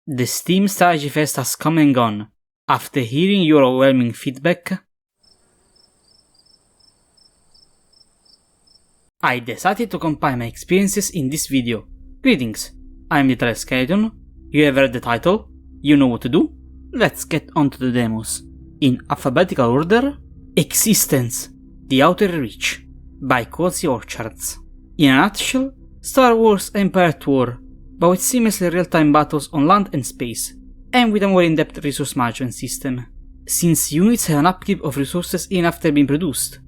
The Steam Strategy Fest has come and gone. After hearing your overwhelming feedback, I decided to compile my experiences in this video. Greetings, I'm the Skeleton, you have read the title, you know what to do, let's get on to the demos. In alphabetical order, Existence, The Outer Reach, by Cozy Orchards. In a nutshell, Star Wars Empire Tour, but with seamlessly real-time battles on land and space, and with a more in-depth resource management system, since units have an upkeep of resources even after being produced,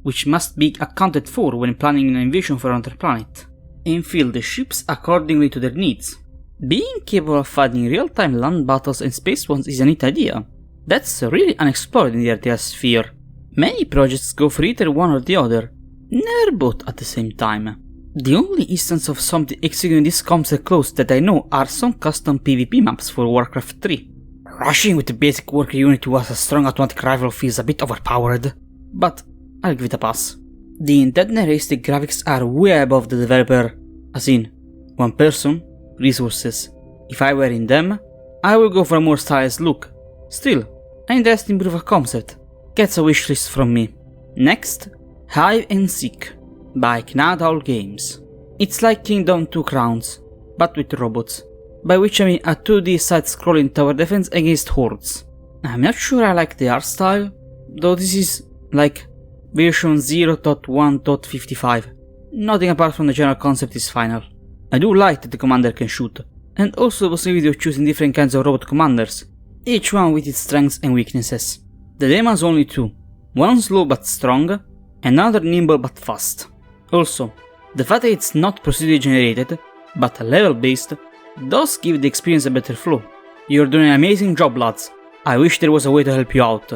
which must be accounted for when planning an invasion for another planet, and fill the ships accordingly to their needs. Being capable of fighting real-time land battles and space ones is a neat idea. That's really unexplored in the RTS sphere. Many projects go for either one or the other, never both at the same time. The only instance of something executing this concept close that I know are some custom PvP maps for Warcraft 3. Rushing with the basic worker unit who has a strong automatic rifle feels a bit overpowered, but I'll give it a pass. The indeed realistic graphics are way above the developer, as in, one person, resources. If I were in them, I would go for a more stylized look. Still, an interesting proof of concept. Gets a wishlist from me. Next, Hive Seek, by Touhou Games. It's like Kingdom 2 Crowns, but with robots, by which I mean a 2D side-scrolling tower defense against hordes. I'm not sure I like the art style, though this is like version 0.1.55. Nothing apart from the general concept is final. I do like that the commander can shoot, and also the possibility of choosing different kinds of robot commanders, each one with its strengths and weaknesses. The demo has only two, one slow but strong, and another nimble but fast. Also, the fact that it's not procedurally generated, but level based, does give the experience a better flow. You're doing an amazing job, lads. I wish there was a way to help you out.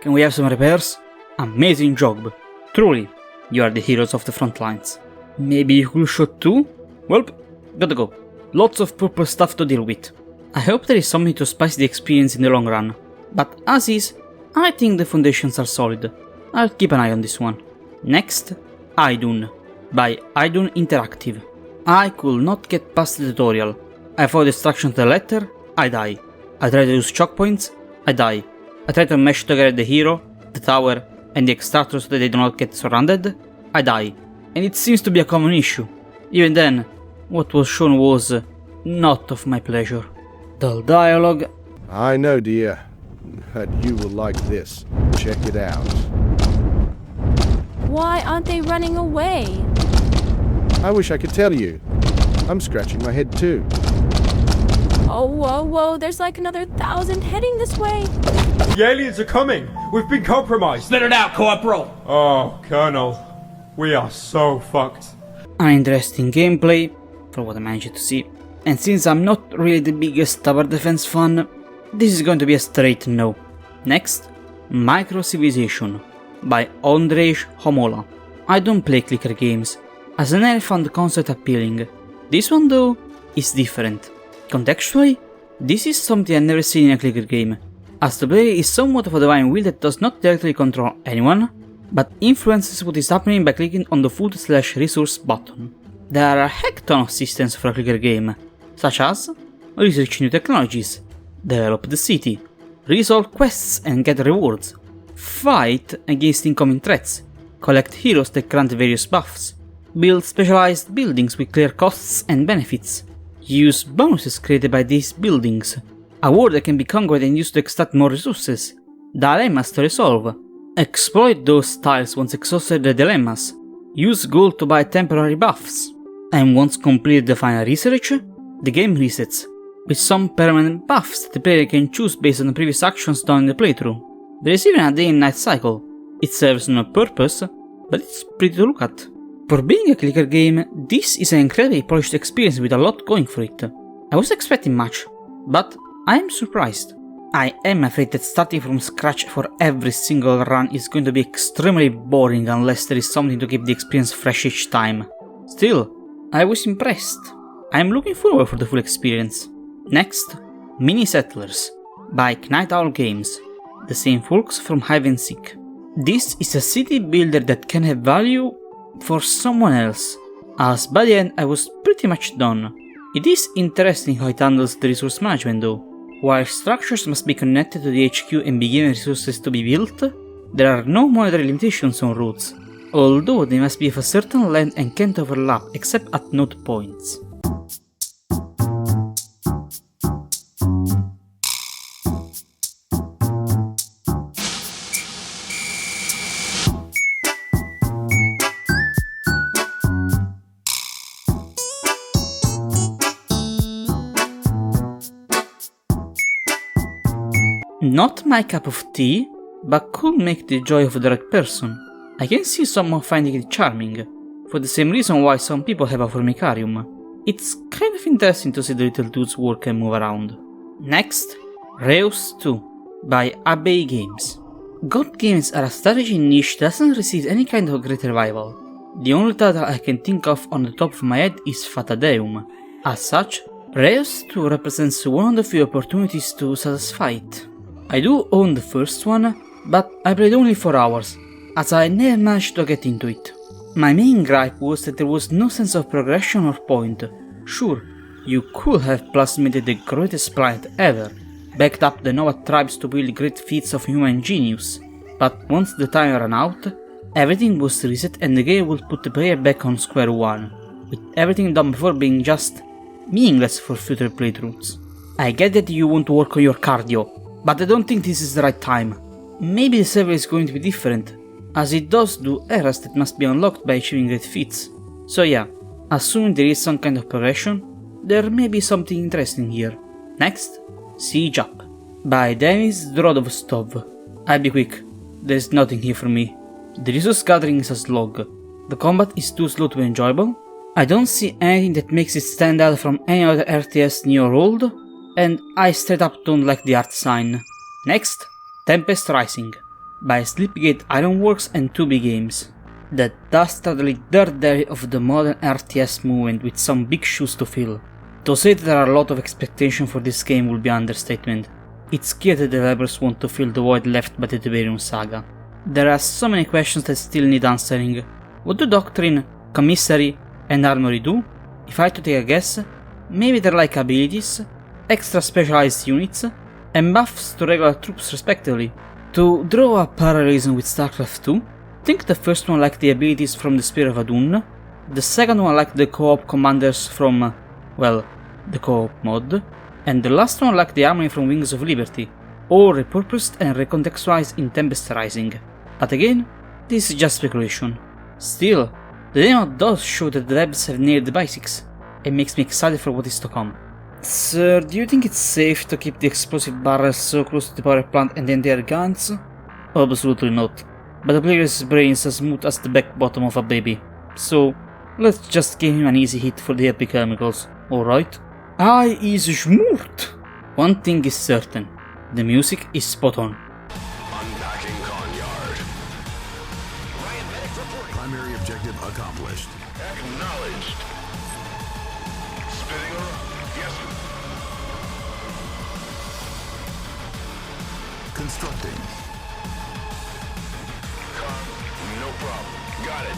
Can we have some repairs? Amazing job. Truly, you are the heroes of the front lines. Maybe you could shot too? Well, gotta go. Lots of purple stuff to deal with. I hope there is something to spice the experience in the long run. But as is, I think the foundations are solid. I'll keep an eye on this one. Next, Idun, by Idun Interactive. I could not get past the tutorial. I follow the instructions to the letter, I die. I try to use choke points, I die. I try to mesh together the hero, the tower, and the extractor so that they do not get surrounded, I die. And it seems to be a common issue. Even then, what was shown was not of my pleasure. Dull dialogue. I know, dear, that you will like this. Check it out. Why aren't they running away? I wish I could tell you. I'm scratching my head too. Oh, whoa, there's like another 1,000 heading this way. The aliens are coming! We've been compromised! Let it out, Corporal! Oh, Colonel. We are so fucked. An interesting gameplay, for what I managed to see. And since I'm not really the biggest tower defense fan, this is going to be a straight no. Next, Microcivilization, by Ondrej Homola. I don't play clicker games, as I never found the concept appealing. This one though, is different. Contextually, this is something I've never seen in a clicker game, as the player is somewhat of a divine will that does not directly control anyone, but influences what is happening by clicking on the food/resource button. There are a heck ton of systems for a clicker game, such as research new technologies, develop the city, resolve quests and get rewards, fight against incoming threats, collect heroes that grant various buffs, build specialized buildings with clear costs and benefits, use bonuses created by these buildings, a war that can be conquered and used to extract more resources, dilemmas to resolve, exploit those tiles once exhausted the dilemmas, use gold to buy temporary buffs, and once completed the final research, the game resets, with some permanent buffs that the player can choose based on the previous actions done in the playthrough. There is even a day and night cycle. It serves no purpose, but it's pretty to look at. For being a clicker game, this is an incredibly polished experience with a lot going for it. I was expecting much, but I am surprised. I am afraid that starting from scratch for every single run is going to be extremely boring unless there is something to keep the experience fresh each time. Still, I was impressed. I am looking forward for the full experience. Next, Mini Settlers, by Touhou Games, the same folks from Hive Seek. This is a city builder that can have value for someone else, as by the end I was pretty much done. It is interesting how it handles the resource management though. While structures must be connected to the HQ and be given resources to be built, there are no monetary limitations on routes, although they must be of a certain length and can't overlap except at node points. Not my cup of tea, but could make the joy of the right person. I can see someone finding it charming, for the same reason why some people have a formicarium. It's kind of interesting to see the little dudes work and move around. Next, Reus 2 by Abbey Games. God games are a strategy niche that doesn't receive any kind of great revival. The only title I can think of on the top of my head is Fatadeum. As such, Reus 2 represents one of the few opportunities to satisfy it. I do own the first one, but I played only 4 hours, as I never managed to get into it. My main gripe was that there was no sense of progression or point. Sure, you could have plasmated the greatest planet ever, backed up the Nova tribes to build great feats of human genius, but once the time ran out, everything was reset and the game would put the player back on square one, with everything done before being just meaningless for future playthroughs. I get that you want to work on your cardio, but I don't think this is the right time. Maybe the server is going to be different, as it does do eras that must be unlocked by achieving great feats. So yeah, assuming there is some kind of progression, there may be something interesting here. Next, Siege Up by Denis Drodovstov. I'll be quick, there's nothing here for me. The resource gathering is a slog, the combat is too slow to be enjoyable, I don't see anything that makes it stand out from any other RTS new or old, and I straight up don't like the art design. Next, Tempest Rising by Sleepgate Ironworks and 2B Games. The dastardly dirt derry of the modern RTS movement with some big shoes to fill. To say that there are a lot of expectation for this game will be an understatement. It's clear the developers want to fill the void left by the Tiberium saga. There are so many questions that still need answering. What do Doctrine, Commissary, and Armory do? If I had to take a guess, maybe they're like abilities, extra specialized units, and buffs to regular troops respectively. To draw a parallelism with StarCraft 2, think the first one like the abilities from the Spear of Idun, the second one like the co-op commanders from, well, the co-op mod, and the last one like the army from Wings of Liberty, all repurposed and recontextualized in Tempest Rising. But again, this is just speculation. Still, the demo does show that the devs have nailed the basics, and makes me excited for what is to come. Sir, do you think it's safe to keep the explosive barrels so close to the power plant and then their guns? Absolutely not, but the player's brain is as smooth as the back bottom of a baby, so let's just give him an easy hit for the epic chemicals, alright? I is smooth! One thing is certain, the music is spot on. Unpacking Conyard. Primary objective accomplished. Acknowledged. Spinning around. Yes. Constructing. No problem. Got it.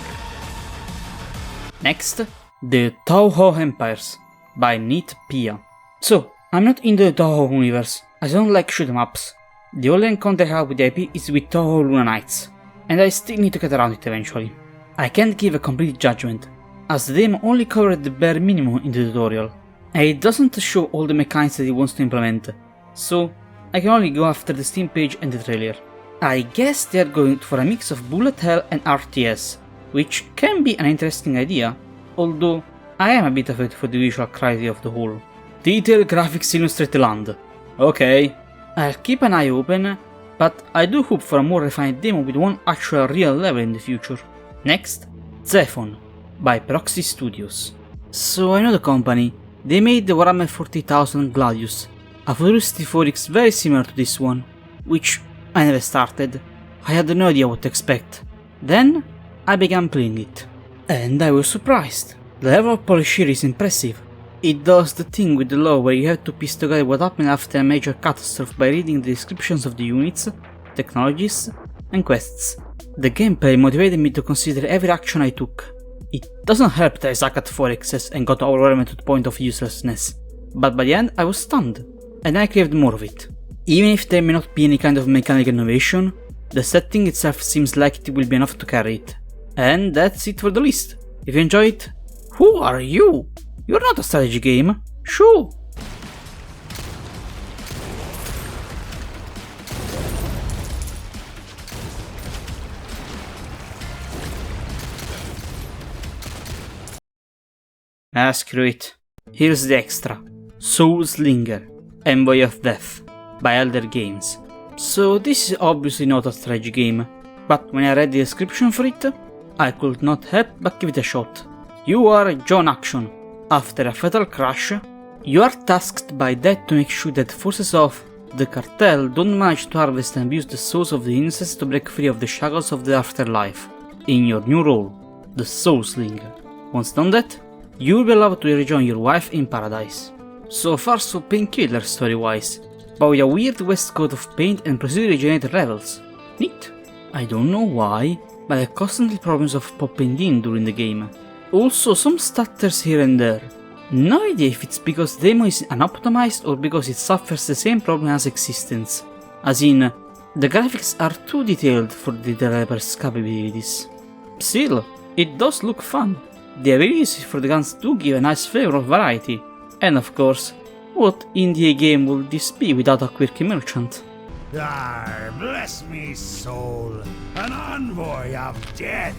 Next, the Touhou Empires by Neat Pia. So, I'm not into the Touhou universe, I don't like shoot 'em ups. The only encounter I have with the IP is with Touhou Luna Knights, and I still need to get around it eventually. I can't give a complete judgment, as the demo only covered the bare minimum in the tutorial, and it doesn't show all the mechanics that it wants to implement, so I can only go after the Steam page and the trailer. I guess they're going for a mix of bullet hell and RTS, which can be an interesting idea, although I am a bit afraid for the visual clarity of the whole. Detailed graphics illustrate the land. Okay, I'll keep an eye open, but I do hope for a more refined demo with one actual real level in the future. Next, Zephon by Proxy Studios. So I know the company, they made the Warhammer 40,000 Gladius, a futuristic 4X very similar to this one, which I never started. I had no idea what to expect. Then I began playing it, and I was surprised. The level of polish here is impressive. It does the thing with the lore where you have to piece together what happened after a major catastrophe by reading the descriptions of the units, technologies, and quests. The gameplay motivated me to consider every action I took. It doesn't help that I suck at 4x's and got overwhelmed to the point of uselessness, but by the end I was stunned, and I craved more of it. Even if there may not be any kind of mechanic innovation, the setting itself seems like it will be enough to carry it. And that's it for the list. If you enjoy it, who are you? You're not a strategy game. Shoo! Screw it. Here's the extra. SoulSlinger, Envoy of Death, by Elder Games. So this is obviously not a strategy game, but when I read the description for it, I could not help but give it a shot. You are John Action. After a fatal crash, you are tasked by Death to make sure that forces of the cartel don't manage to harvest and abuse the souls of the innocents to break free of the shackles of the afterlife, in your new role, the SoulSlinger. Once done that, you will be allowed to rejoin your wife in paradise. So far so painkiller story-wise, but with a weird west coat of paint and procedurally generated levels. Neat. I don't know why, but I have constantly problems of popping in during the game. Also some stutters here and there. No idea if it's because the demo is unoptimized or because it suffers the same problem as Existence. As in, the graphics are too detailed for the developer's capabilities. Still, it does look fun. The abilities for the guns do give a nice flavor of variety. And of course, what indie game would this be without a quirky merchant? Ah, bless me soul, an envoy of death.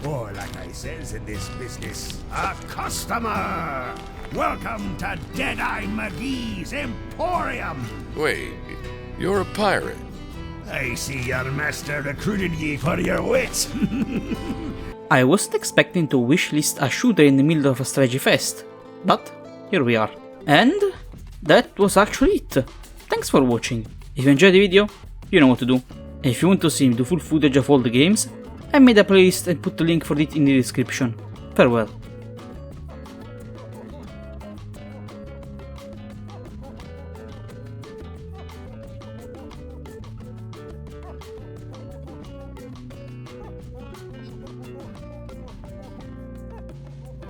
Or like I says in this business, a customer. Welcome to Deadeye McGee's Emporium. Wait, you're a pirate. I see your master recruited ye for your wits. I wasn't expecting to wishlist a shooter in the middle of a strategy fest, but here we are. And that was actually it. Thanks for watching. If you enjoyed the video, you know what to do. If you want to see me do full footage of all the games, I made a playlist and put the link for it in the description. Farewell.